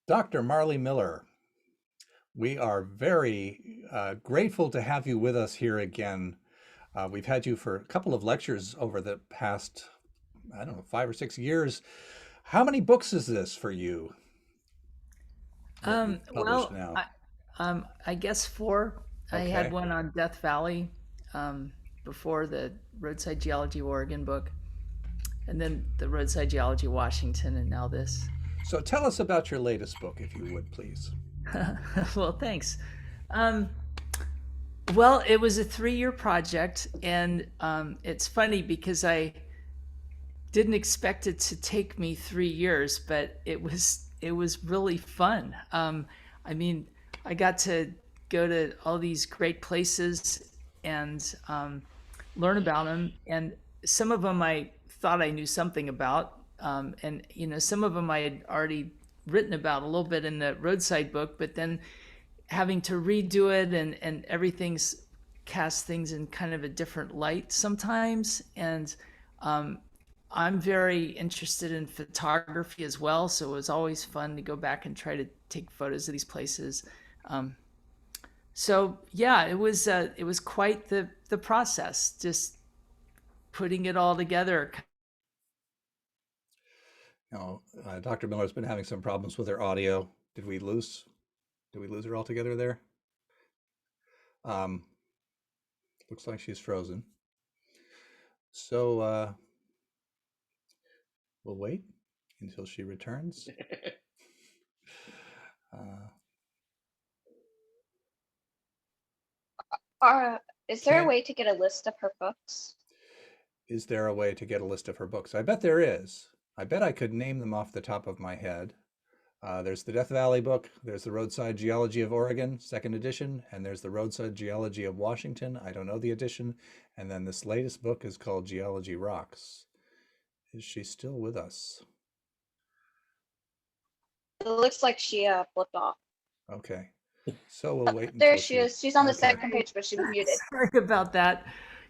Dr. Marli Miller, we are very grateful to have you with us here again. We've had you for a couple of lectures over the past, I don't know, 5 or 6 years. How many books is this for you that you've published Well, now? I guess four. I had Okay. one on Death Valley um, before the Roadside Geology Oregon book, and then the Roadside Geology Washington, and now this. So tell us about your latest book, if you would, please. Well, thanks. Um, well, it was a 3-year project, and it's funny because I didn't expect it to take me 3 years, but it was really fun. I mean, I got to go to all these great places and learn about them, and some of them I thought I knew something about, and some of them I had already written about a little bit in the roadside book, but then having to redo it and everything's cast things in kind of a different light sometimes, and um, I'm very interested in photography as well, so it was always fun to go back and try to take photos of these places. Um, so yeah, it was quite the process, just putting it all together. Dr. Miller's been having some problems with her audio. Did we lose her altogether there? Um, Looks like she's frozen. So we'll wait until she returns. Uh, Is there a can way to get a list of her books? Is there a way to get a list of her books? I bet there is. I bet I could name them off the top of my head. There's the Death Valley book, there's the Roadside Geology of Oregon, second edition, and there's the Roadside Geology of Washington. I don't know the edition. And then this latest book is called Geology Rocks. Is she still with us? It looks like she flipped off. Okay. So we'll wait There until she she. is. She's on the Okay. second page, but she was muted. Sorry about that.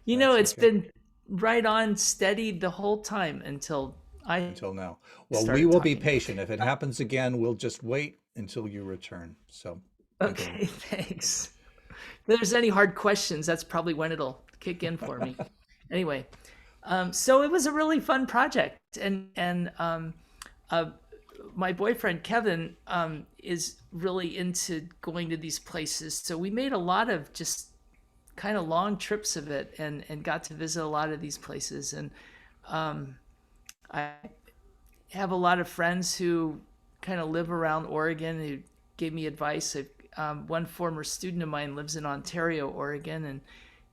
That's It's okay. been right on steady the whole time until I Until now. Well, we started will be talking. patient. If it happens again, we'll just wait until you return. So continue. Okay, thanks. If there's any hard questions, that's probably when it'll kick in for me. Anyway, so it was a really fun project, and uh, my boyfriend Kevin is really into going to these places, so we made a lot of just kind of long trips of it, and got to visit a lot of these places, and I have a lot of friends who kind of live around Oregon who gave me advice. One former student of mine lives in Ontario, Oregon, and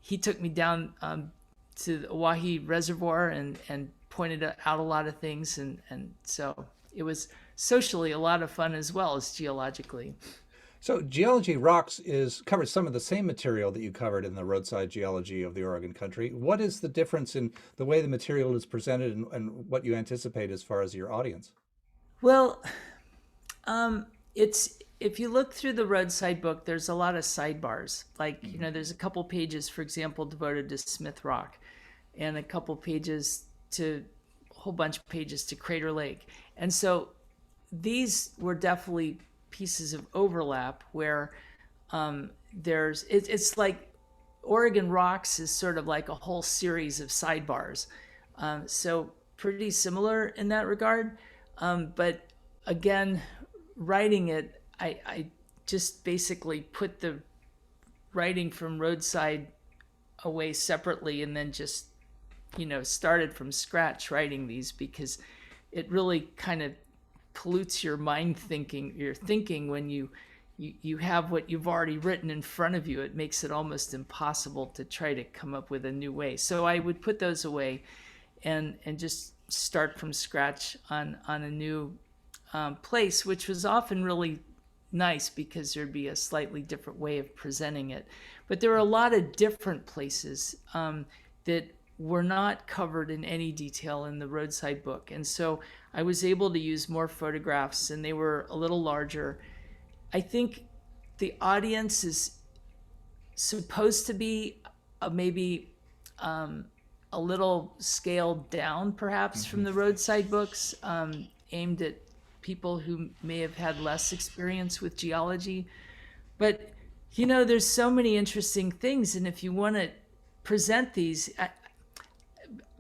he took me down to the Oahe Reservoir and pointed out a lot of things, and so it was socially a lot of fun as well as geologically. So Geology Rocks is covers some of the same material that you covered in the roadside geology of the Oregon country. What is the difference in the way the material is presented and what you anticipate as far as your audience? Well, it's if you look through the roadside book, there's a lot of sidebars. Like, Mhm. there's a couple pages, for example, devoted to Smith Rock, and a couple pages to a whole bunch of pages to Crater Lake. And so these were definitely pieces of overlap where it's like Oregon Rocks is sort of like a whole series of sidebars. So pretty similar in that regard. But again, writing it, I just basically put the writing from roadside away separately, and then just started from scratch writing these, because it really kind of pollutes your thinking when you have what you've already written in front of you. It makes it almost impossible to try to come up with a new way. So I would put those away and just start from scratch on a new place, which was often really nice because there'd be a slightly different way of presenting it. But there were a lot of different places that were not covered in any detail in the roadside book. And so I was able to use more photographs, and they were a little larger. I think the audience is supposed to be maybe a little scaled down, perhaps, from Mhm. the roadside books, aimed at people who may have had less experience with geology. But, you know, there's so many interesting things. And if you want to present these,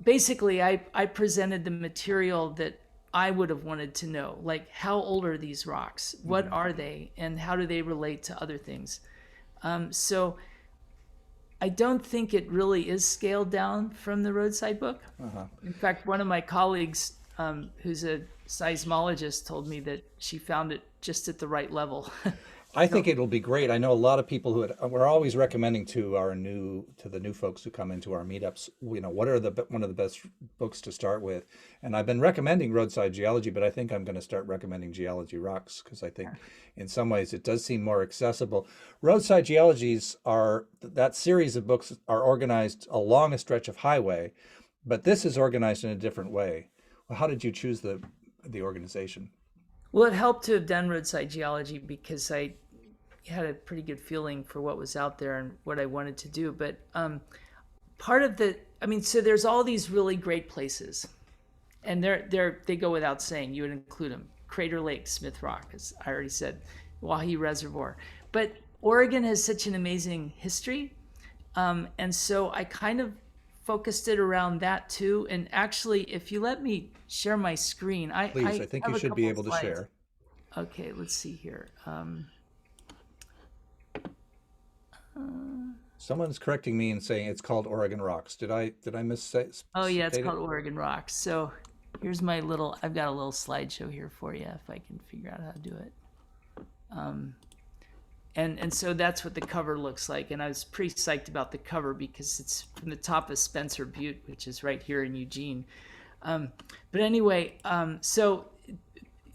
basically, I presented the material that I would have wanted to know, like how old are these rocks? What are they? And how do they relate to other things? So I don't think it really is scaled down from the roadside book. In fact, one of my colleagues, who's a seismologist, told me that she found it just at the right level. I think it'll be great. I know a lot of people we're always recommending to the new folks who come into our meetups, you know, what are one of the best books to start with. And I've been recommending Roadside Geology, but I think I'm going to start recommending Geology Rocks because I think in some ways it does seem more accessible. Roadside Geologies that series of books are organized along a stretch of highway, but this is organized in a different way. Well, how did you choose the organization? Well, it helped to have done roadside geology because I had a pretty good feeling for what was out there and what I wanted to do. But part of so there's all these really great places, and they go without saying. You would include them: Crater Lake, Smith Rock, as I already said, Wahi Reservoir. But Oregon has such an amazing history, and so I kind of focused it around that too. And actually, if you let me share my screen, Please, I think you should be able to share. Okay, let's see here. Someone's correcting me and saying it's called Oregon Rocks. Did I misstate? Oh yeah, it's called Oregon Rocks. So here's I've got a little slideshow here for you if I can figure out how to do it. And so that's what the cover looks like. And I was pretty psyched about the cover because it's from the top of Spencer Butte, which is right here in Eugene. But anyway,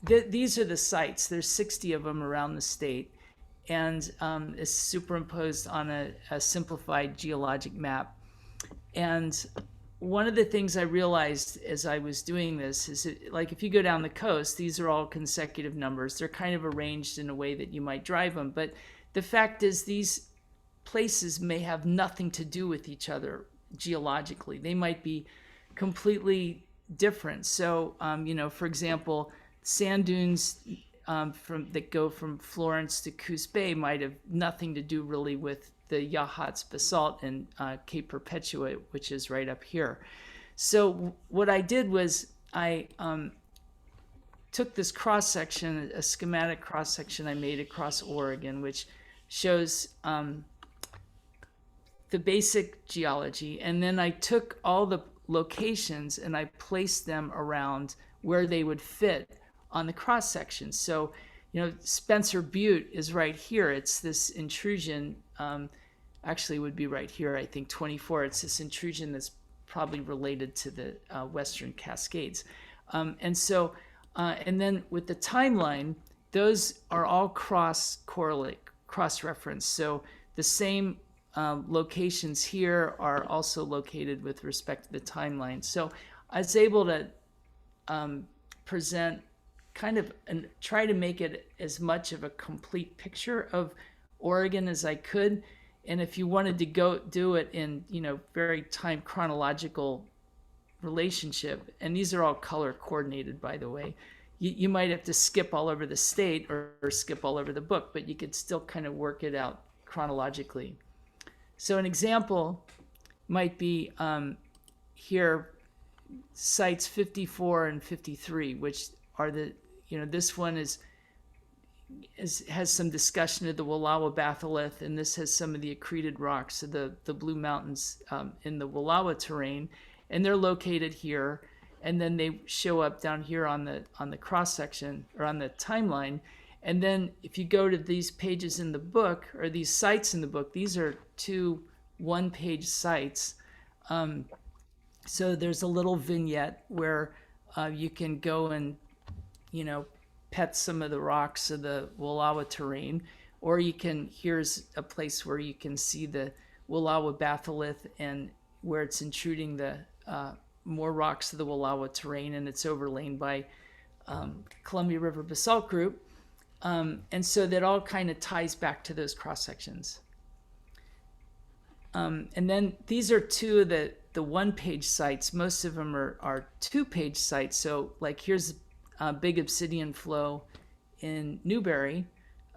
these are the sites. There's 60 of them around the state. And it's superimposed on a simplified geologic map. And one of the things I realized as I was doing this is like if you go down the coast, these are all consecutive numbers. They're kind of arranged in a way that you might drive them. But the fact is these places may have nothing to do with each other geologically. They might be completely different. So, for example, sand dunes that go from Florence to Coos Bay might have nothing to do really with the Yachats basalt and Cape Perpetua, which is right up here. So what I did was I took this cross-section, a schematic cross-section I made across Oregon, which shows the basic geology. And then I took all the locations and I placed them around where they would fit on the cross-section. So, Spencer Butte is right here. It's this intrusion, actually would be right here, I think 24. It's this intrusion that's probably related to the Western Cascades. And then with the timeline, those are all cross-referenced. So the same locations here are also located with respect to the timeline. So I was able to present kind of and try to make it as much of a complete picture of Oregon as I could. And if you wanted to go do it in, very time chronological relationship, and these are all color coordinated, by the way, you might have to skip all over the state or skip all over the book, but you could still kind of work it out chronologically. So an example might be here, sites 54 and 53, which are this one has some discussion of the Wallowa batholith, and this has some of the accreted rocks of the Blue Mountains in the Wallowa terrain, and they're located here, and then they show up down here on the cross section or on the timeline. And then if you go to these pages in the book or these sites in the book, these are 2 one-page sites. So there's a little vignette where you can go and pet some of the rocks of the Wallowa terrain, or here's a place where you can see the Wallowa batholith and where it's intruding the more rocks of the Wallowa terrain, and it's overlain by Columbia River basalt group. And so that all kind of ties back to those cross sections. And then these are 2 of the one-page sites. Most of them are 2-page sites. So like here's big obsidian flow in Newberry.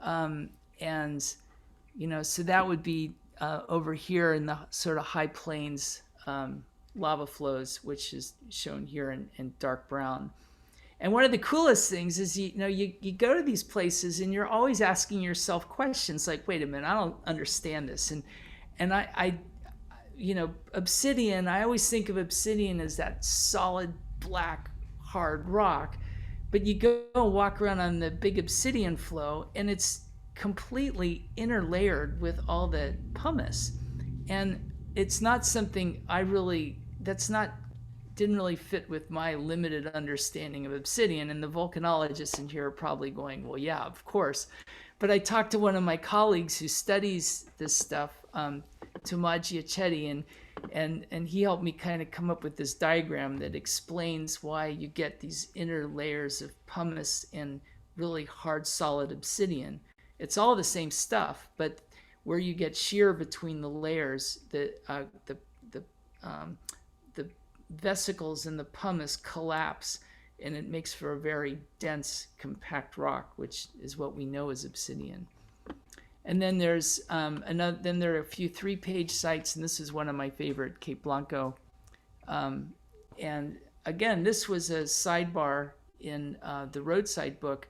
And, so that would be over here in the sort of high plains lava flows, which is shown here in dark brown. And one of the coolest things is, you go to these places and you're always asking yourself questions like, wait a minute, I don't understand this. And I obsidian, I always think of obsidian as that solid black hard rock, but you go and walk around on the big obsidian flow and it's completely interlayered with all the pumice. And it's not something didn't really fit with my limited understanding of obsidian. And the volcanologists in here are probably going, well, yeah, of course. But I talked to one of my colleagues who studies this stuff, Tomas Giachetti, and he helped me kind of come up with this diagram that explains why you get these inner layers of pumice and really hard, solid obsidian. It's all the same stuff, but where you get shear between the layers, the vesicles in the pumice collapse, and it makes for a very dense, compact rock, which is what we know as obsidian. And then there's then there are a few 3-page sites, and this is one of my favorite, Cape Blanco. And again, this was a sidebar in the roadside book,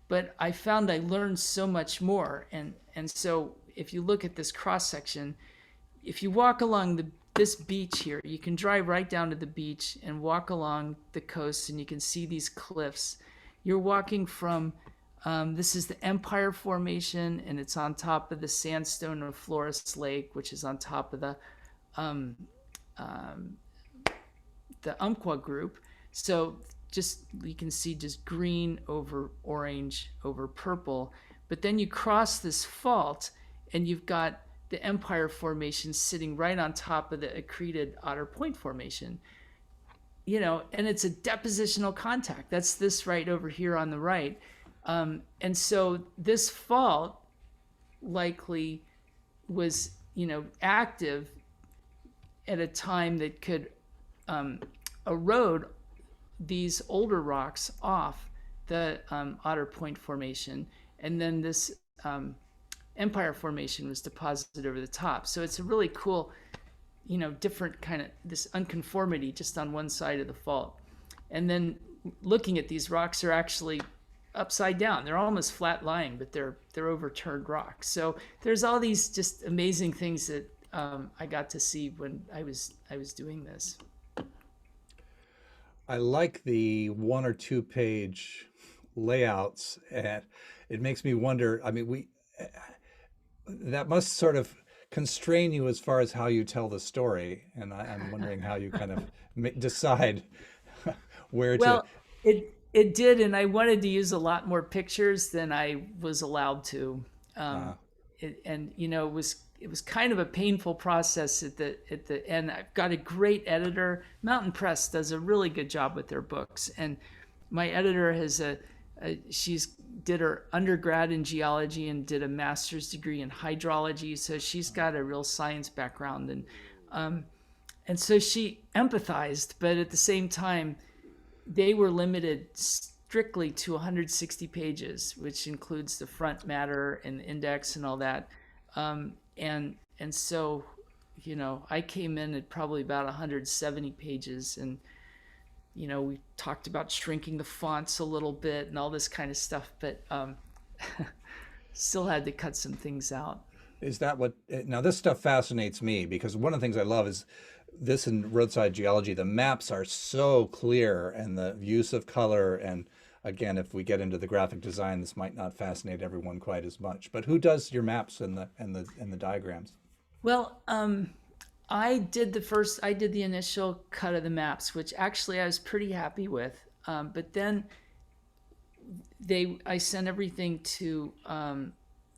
but I found I learned so much more. And so if you look at this cross section, if you walk along this beach here, you can drive right down to the beach and walk along the coast, and you can see these cliffs. You're walking from this is the Empire Formation, and it's on top of the sandstone of Flores Lake, which is on top of the Umpqua group. So you can see just green over orange over purple. But then you cross this fault, and you've got the Empire Formation sitting right on top of the accreted Otter Point Formation. And it's a depositional contact. That's this right over here on the right. And so this fault likely was, active at a time that could erode these older rocks off the Otter Point Formation. And then this Empire Formation was deposited over the top. So it's a really cool, different kind of this unconformity just on one side of the fault. And then looking at these rocks are actually upside down. They're almost flat lying, but they're overturned rocks. So there's all these just amazing things that I got to see when I was doing this. I like the 1 or 2 page layouts, and it makes me wonder. I mean, that must sort of constrain you as far as how you tell the story, and I'm wondering how you kind of decide where to. Well, it did, and I wanted to use a lot more pictures than I was allowed to. It was kind of a painful process at the end. I've got a great editor. Mountain Press does a really good job with their books, and my editor has she's did her undergrad in geology and did a master's degree in hydrology, so she's got a real science background, and so she empathized, but at the same time, they were limited strictly to 160 pages, which includes the front matter and the index and all that. And so, I came in at probably about 170 pages, and, we talked about shrinking the fonts a little bit and all this kind of stuff, but still had to cut some things out. Is that now this stuff fascinates me, because one of the things I love is this in roadside geology, the maps are so clear, and the use of color. And again, if we get into the graphic design, this might not fascinate everyone quite as much. But who does your maps and the diagrams? Well, I did the initial cut of the maps, which actually I was pretty happy with. But then I sent everything to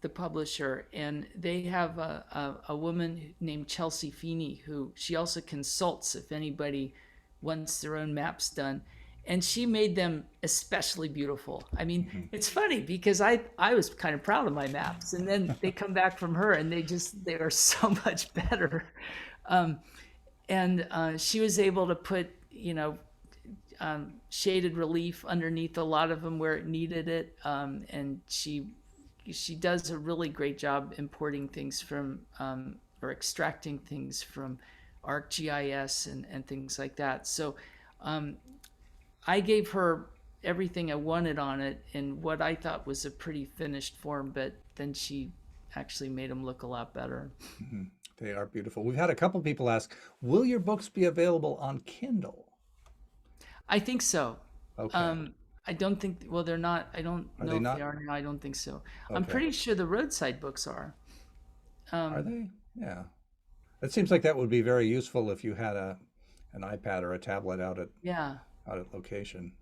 the publisher, and they have a woman named Chelsea Feeney, who she also consults if anybody wants their own maps done. And she made them especially beautiful. I mean, It's funny because I was kind of proud of my maps, and then they come back from her and they are so much better. And she was able to put, shaded relief underneath a lot of them where it needed it, and she does a really great job importing things from or extracting things from ArcGIS and things like that. So I gave her everything I wanted on it in what I thought was a pretty finished form, but then she actually made them look a lot better. They are beautiful. We've had a couple people ask, will your books be available on Kindle? I think so. Okay. I don't think, well, they're not, I don't Are know they if not? they are now. I don't think so. I'm Okay. pretty sure the roadside books are. Are Um, they? Yeah. It seems like that would be very useful if you had an iPad or a tablet yeah. out at location.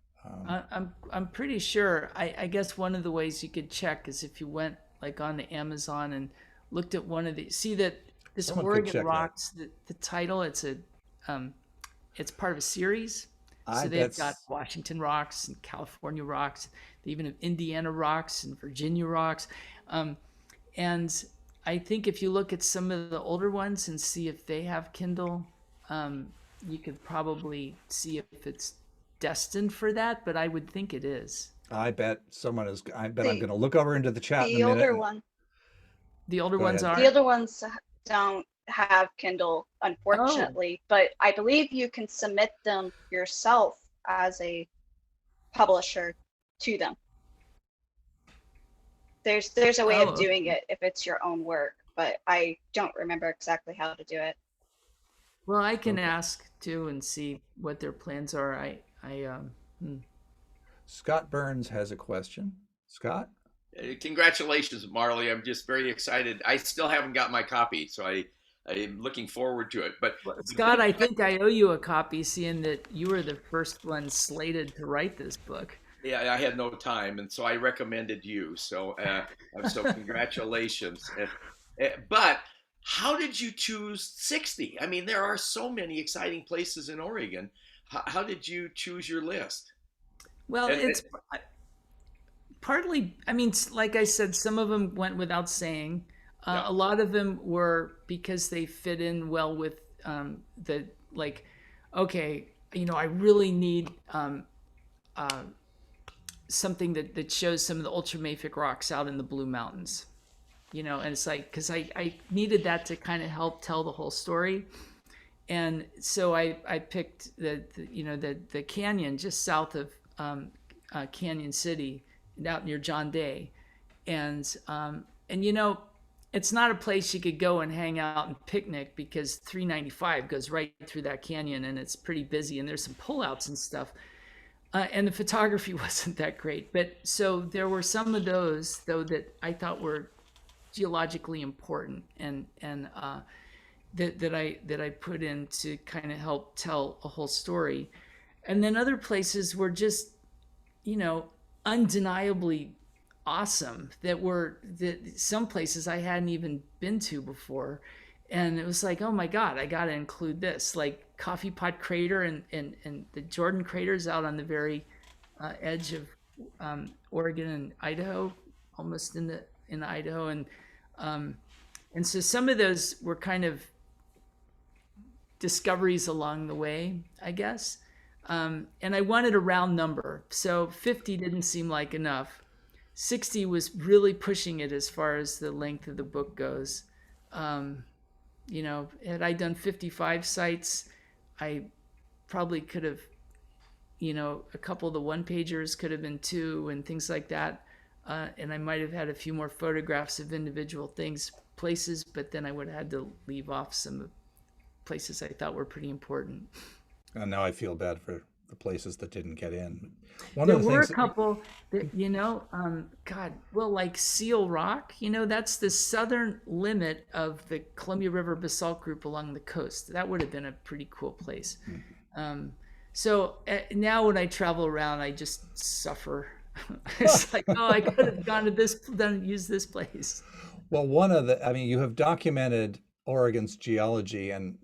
I'm pretty sure. I guess one of the ways you could check is if you went like on to Amazon and looked at one of the, see that this Someone could Oregon check that. Rocks, the title, it's part of a series. I So they've got bet. Washington rocks and California rocks. They even have Indiana rocks and Virginia rocks. Um, and I think if you look at some of the older ones and see if they have Kindle, um, you could probably see if it's destined for that, but I would think it is. I bet someone is. I bet I'm The going to look over into the chat in a the minute. older And one, The older go ones ahead. the are? other ones don't have Kindle, Oh, unfortunately, but I believe you can submit them yourself as a publisher to them. There's a way oh, of doing it if it's your own work, but I don't remember exactly how to do it. well, I can Okay. ask too and see what their plans are. Hmm. Scott Burns has a question. Scott? Congratulations, Marley. I'm just very excited. I still haven't got my copy, so I am looking forward to it. But Well, the Scott, thing, I think I owe you a copy, seeing that you were the first one slated to write this book. yeah, I had no time, and so I recommended you. So congratulations. But how did you choose 60? I mean, there are so many exciting places in Oregon. How did you choose your list? Well, And, it's partly, I mean, like I said, some of them went without saying. yeah, A lot of them were because they fit in well with the, like, okay, I really need uh, something that shows some of the ultramafic rocks out in the Blue Mountains. And it's like, because I needed that to kind of help tell the whole story. And so I picked the canyon just south of Canyon City, out near John Day, and it's not a place you could go and hang out and picnic because 395 goes right through that canyon and it's pretty busy and there's some pullouts and stuff. And the photography wasn't that great, but so there were some of those though that I thought were geologically important and that I put in to kind of help tell a whole story. And then other places were just, undeniably awesome that some places I hadn't even been to before. And it was like, oh my God, I got to include this, like Coffee Pot Crater and the Jordan craters out on the very edge of Oregon and Idaho, almost in Idaho. And so some of those were kind of discoveries along the way, I guess. And I wanted a round number. So 50 didn't seem like enough. 60 was really pushing it as far as the length of the book goes. Had I done 55 sites, I probably could have, a couple of the one pagers could have been two and things like that. And I might have had a few more photographs of individual places, but then I would have had to leave off some places I thought were pretty important. And now I feel bad for the places that didn't get in. One There of the were a things couple that, God, well, like Seal Rock, that's the southern limit of the Columbia River Basalt Group along the coast. That would have been a pretty cool place. So now when I travel around, I just suffer. It's like, oh, I could have gone to used this place. well, I mean, you have documented Oregon's geology and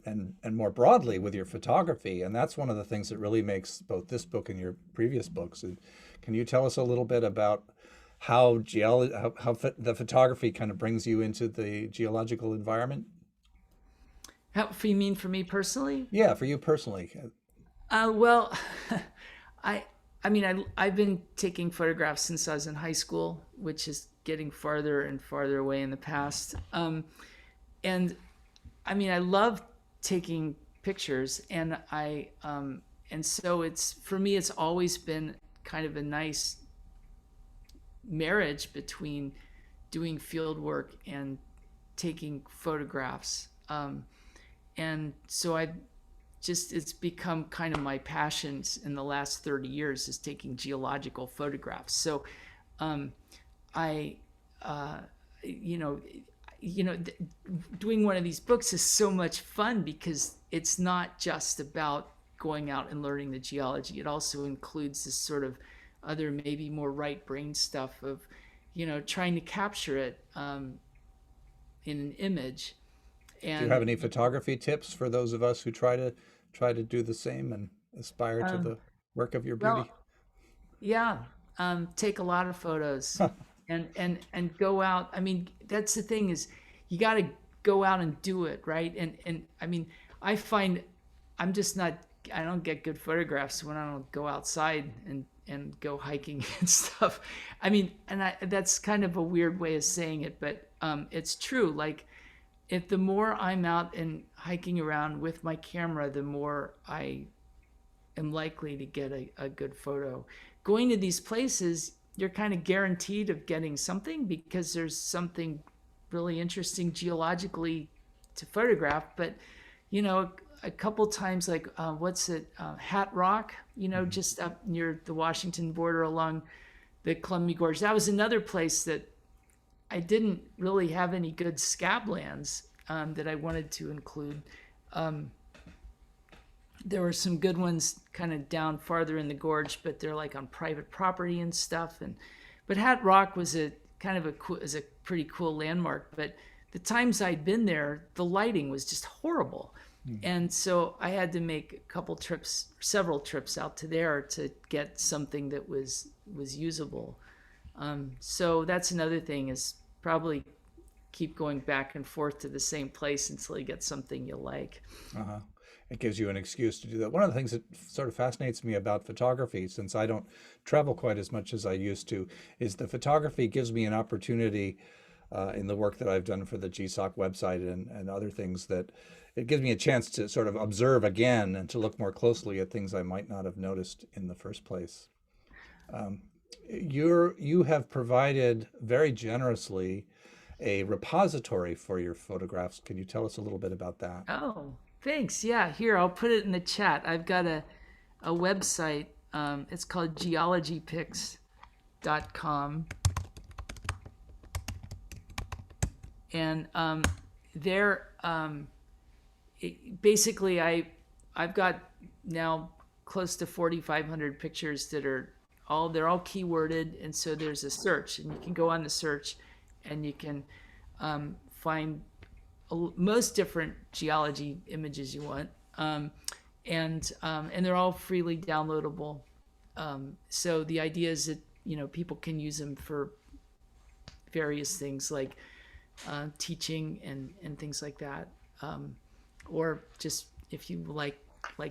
more broadly with your photography, and that's one of the things that really makes both this book and your previous books. And can you tell us a little bit about how the photography kind of brings you into the geological environment? How, you mean for me personally? Yeah, for you personally. Well, I I mean I've been taking photographs since I was in high school, which is getting farther and farther away in the past. And I mean I love taking pictures, and and so it's for me it's always been kind of a nice marriage between doing field work and taking photographs. And so I just it's become kind of my passions in the last 30 years is taking geological photographs. So um, I you know doing one of these books is so much fun because it's not just about going out and learning the geology. It also includes this sort of other maybe more right brain stuff of trying to capture it in an image. Do you have And any photography tips for those of us who try to do the same and aspire to um, the work of your well, beauty? yeah, take a lot of photos and go out. I mean, that's the thing is you got to go out and do it, right? And I mean, I find I'm just not. I don't get good photographs when I don't go outside and go hiking and stuff. I mean, that's kind of a weird way of saying it, but it's true. Like, if the more I'm out and hiking around with my camera, the more I am likely to get a good photo. Going to these places, you're kind of guaranteed of getting something because there's something really interesting geologically to photograph. But, a couple times, like, what's it, Hat Rock, Mhm. just up near the Washington border along the Columbia Gorge. That was another place that I didn't really have any good scablands that I wanted to include. Um, there were some good ones kind of down farther in the gorge, but they're like on private property and stuff. But Hat Rock was a kind of is a pretty cool landmark. But the times I'd been there, the lighting was just horrible, Mm. and so I had to make several trips out to there to get something that was usable. So that's another thing is probably keep going back and forth to the same place until you get something you like. Uh-huh. It gives you an excuse to do that. One of the things that sort of fascinates me about photography, since I don't travel quite as much as I used to, is the photography gives me an opportunity in the work that I've done for the GSOC website and other things that it gives me a chance to sort of observe again and to look more closely at things I might not have noticed in the first place. Um, you have provided very generously a repository for your photographs. Can you tell us a little bit about that? Oh, thanks. Yeah, here, I'll put it in the chat. I've got a website. It's called geologypix.com. And there, basically, I've got now close to 4,500 pictures that they're all keyworded. And so there's a search, and you can go on the search and you can find most different geology images you want, and they're all freely downloadable. So the idea is that people can use them for various things like teaching and things like that, or just if you like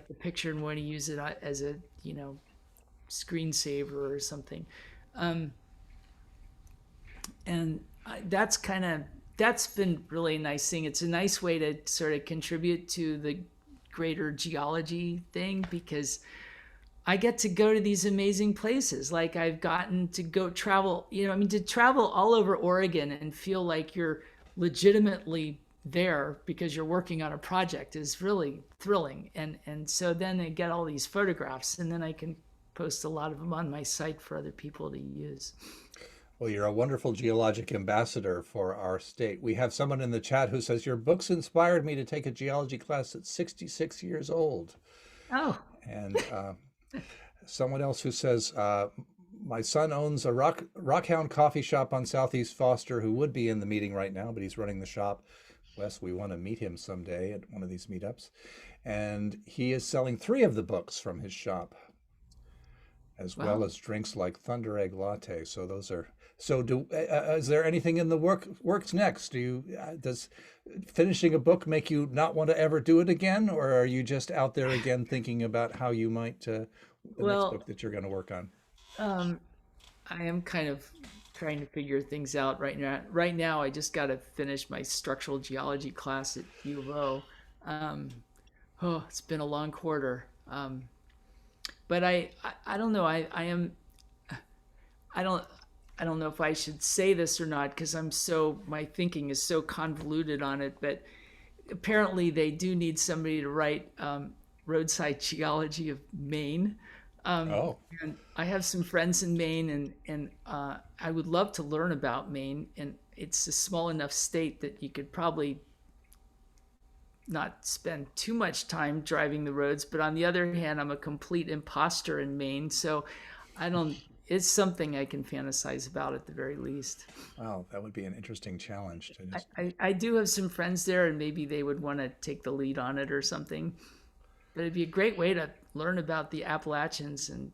the picture and want to use it as a screensaver or something. Um, and that's been really a nice thing. It's a nice way to sort of contribute to the greater geology thing because I get to go to these amazing places. Like I've gotten to go travel, to travel all over Oregon and feel like you're legitimately there because you're working on a project is really thrilling. And so then I get all these photographs and then I can post a lot of them on my site for other people to use. Well, you're a wonderful geologic ambassador for our state. We have someone in the chat who says, your books inspired me to take a geology class at 66 years old. Oh, And someone else who says, my son owns a Rockhound coffee shop on Southeast Foster who would be in the meeting right now, but he's running the shop. Wes, we want to meet him someday at one of these meetups. And he is selling 3 of the books from his shop, as well well, as drinks like Thunder Egg Latte. So those are. So is there anything in the works next? Does finishing a book make you not want to ever do it again, or are you just out there again thinking about how you might the next Well, book that you're going to work on? um, I am kind of trying to figure things out right now. Right now, I just got to finish my structural geology class at U of O. Um, oh, it's been a long quarter. But I don't know. I don't, I don't know if I should say this or not because my thinking is so convoluted on it. But apparently, they do need somebody to write roadside geology of Maine. Oh, And I have some friends in Maine, and I would love to learn about Maine. And it's a small enough state that you could probably not spend too much time driving the roads. But on the other hand, I'm a complete imposter in Maine, so I don't. It's something I can fantasize about at the very least. wow, that would be an interesting challenge to just. I do have some friends there, and maybe they would want to take the lead on it or something. But it'd be a great way to learn about the Appalachians and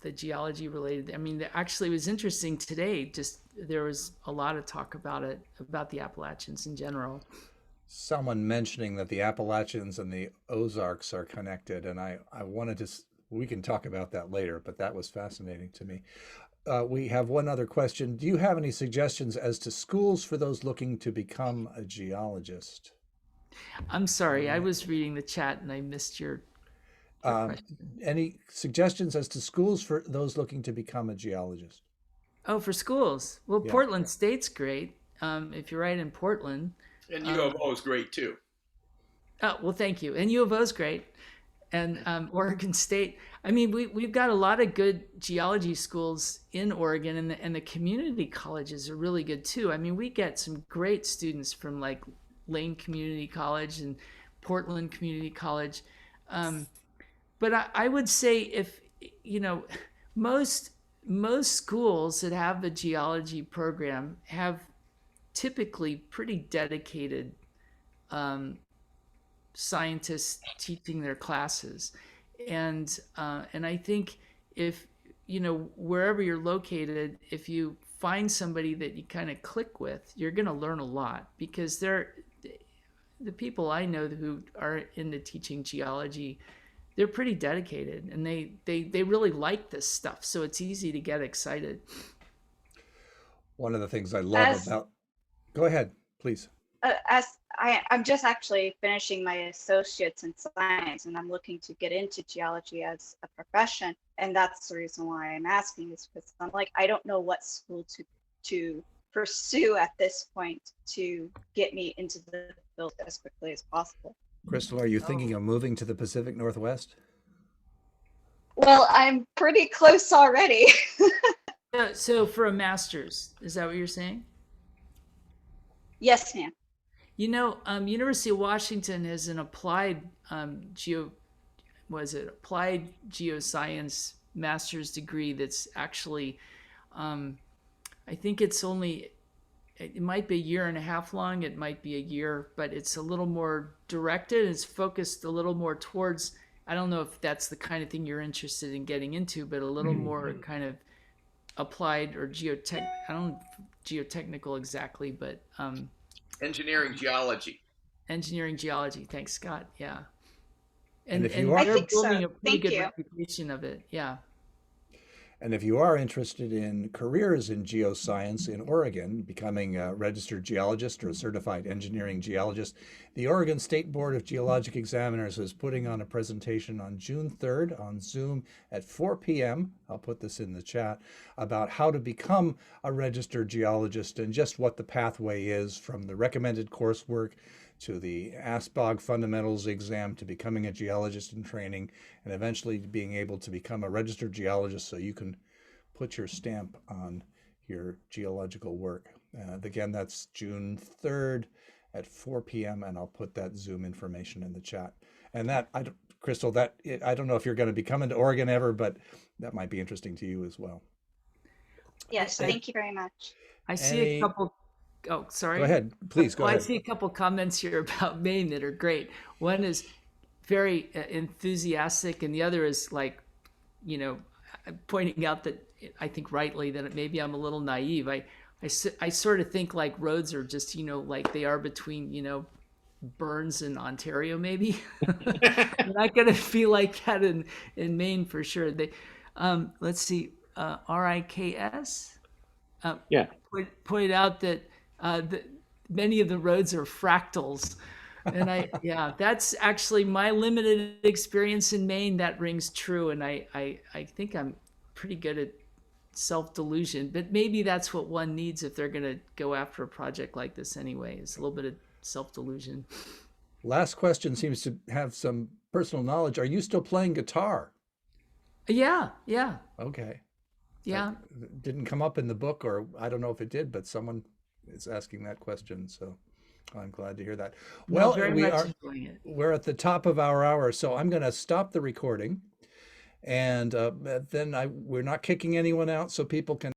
the geology related. I mean, actually, it was interesting today. Just there was a lot of talk about it, about the Appalachians in general. Someone mentioning that the Appalachians and the Ozarks are connected, and I wanted to. We can talk about that later, but that was fascinating to me. We have one other question. Do you have any suggestions as to schools for those looking to become a geologist? I'm sorry, I was reading the chat and I missed your Um, question. any suggestions as to schools for those looking to become a geologist? Oh, for schools. Well, Yeah. Portland State's great. If you're right in Portland. And U Um, of O is great too. oh, well, thank you. And U of O's great. And Oregon State. I mean, we've got a lot of good geology schools in Oregon, and the community colleges are really good too. I mean, we get some great students from like Lane Community College and Portland Community College. Um, but I would say if you know most most schools that have a geology program have typically pretty dedicated um, scientists teaching their classes, and I think if wherever you're located, if you find somebody that you kind of click with, you're going to learn a lot because the people I know who are into teaching geology, they're pretty dedicated and they really like this stuff. So it's easy to get excited. One of the things I love As about, go ahead, please. I'm just actually finishing my associates in science, and I'm looking to get into geology as a profession. And that's the reason why I'm asking, is because I'm like, I don't know what school to pursue at this point to get me into the field as quickly as possible. Crystal, are you Oh. thinking of moving to the Pacific Northwest? Well, I'm pretty close already. So for a master's, is that what you're saying? Yes, ma'am. University of Washington has an applied applied geoscience master's degree that's actually, I think it might be a year and a half long, it might be a year, but it's a little more directed. It's focused a little more towards, I don't know if that's the kind of thing you're interested in getting into, but a little more kind of applied or I don't geotechnical exactly, but Engineering geology. engineering geology. Thanks, Scott. Yeah. And if you And are, I they're think building so. a pretty Thank good you. reputation of it. Yeah. And if you are interested in careers in geoscience in Oregon, becoming a registered geologist or a certified engineering geologist, the Oregon State Board of Geologic Examiners is putting on a presentation on June 3rd on Zoom at 4 p.m. I'll put this in the chat about how to become a registered geologist and just what the pathway is from the recommended coursework to the ASBOG fundamentals exam to becoming a geologist in training and eventually being able to become a registered geologist so you can put your stamp on your geological work. Again, that's June 3rd at 4 p.m. and I'll put that Zoom information in the chat. And Crystal, I don't know if you're going to be coming to Oregon ever, but that might be interesting to you as well. Yes, I, thank you very much. I see a Any, couple. Oh, go sorry. ahead, please go Well, I ahead. see a couple comments here about Maine that are great. One is very enthusiastic, and the other is like, you know, pointing out that I think rightly that maybe I'm a little naive. I sort of think like roads are just, like they are between, Burns in Ontario, maybe. You're not going to feel like that in Maine for sure. They, let's see, RIKS Yeah. pointed out that many of the roads are fractals. And yeah, that's actually my limited experience in Maine. That rings true. And I think I'm pretty good at self-delusion, but maybe that's what one needs if they're going to go after a project like this anyway, is a little bit of self-delusion. Last question seems to have some personal knowledge. Are you still playing guitar? Yeah, yeah, Okay. yeah. Didn't come up in the book, or I don't know if it did, but someone is asking that question. So I'm glad to hear that. Well, very we much are, enjoying it. we're at the top of our hour, so I'm going to stop the recording. And then we're not kicking anyone out, so people can